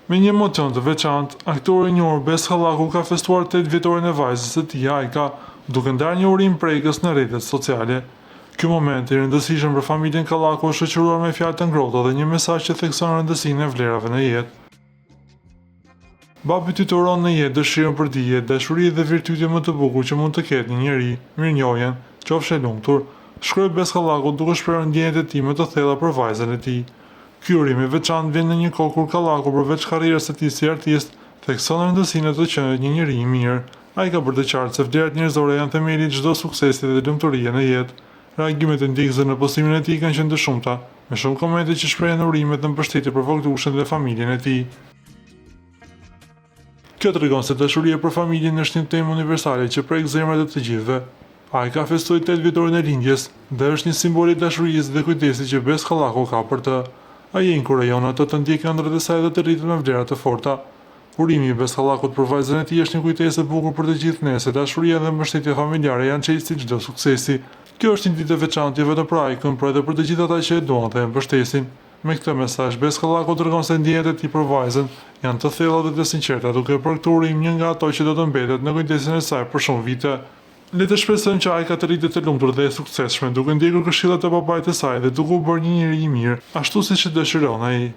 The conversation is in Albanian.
Me një emocion të veçantë, aktori i njohur Bes Hallaku ka festuar 8 vjetorin e vajzës së tij, Ajka, duke ndarë një urim prekës në rrjetet sociale. Ky moment i rëndësishëm për familjen Hallaku është shoqëruar me fjalë të ngrohta dhe një mesazh që thekson rëndësinë e vlerave në jetë. Babi ty të uron në jetë dëshirën për dije, dashuri dhe virtytin më të bukur që mund të ketë një njeri, mirënjohjen, qofsh e lumtur, shkroi Bes Hallaku duke shprehur ndjenjat e tij më të thella për vajzën e tij. Ky urim i veçantë vjen në një kohë kur Hallaku përveç karrierës së tij si artist, thekson rëndësinë e të qenë një njeri i mirë. Ai ka bërë të qartë se vlerat njerëzore janë themeli i çdo suksesi dhe lumturie në jetë. Reagimet e ndjekësve në postimin e tij kanë qenë të shumta, me shumë komente që shprehen urimet dhe mbështetje për vogëltueshën dhe familjen e tij. Kjo tregon se dashuria për familjen është një temë universale që prek zemrat e të gjithëve. Ai ka festuar 8 vjetorin e lindjes dhe është një simbol i dashurisë dhe kujdesit që Bes Hallaku ka për të. Ai e inkurajon ato të ndjekë ëndrat e saj dhe të rriten me vlera të forta. Urimi i Bes Hallakut për vajzën e tij është një kujtesë e bukur për të gjithë ne, se dashuria dhe mbështetja familjare janë çelësi i çdo suksesi. Kjo është një ditë e veçantë jo vetëm për Ajkën, por edhe për të gjithë ata që e duan dhe e mbështesin. Me këtë mesazh Bes Hallaku tregon se ndjenjat e tij për vajzën janë të thella dhe të sinqerta, duke përkthyer urim një nga ato që do të mbetet në kujdesin e saj për shumë vite. Le të shpresojmë që Ajka të rritet të lumtur dhe e suksesshme, duke ndjekur këshillat e babait të saj dhe duke u bërë një njeri i mirë, ashtu siç e dëshiron ai.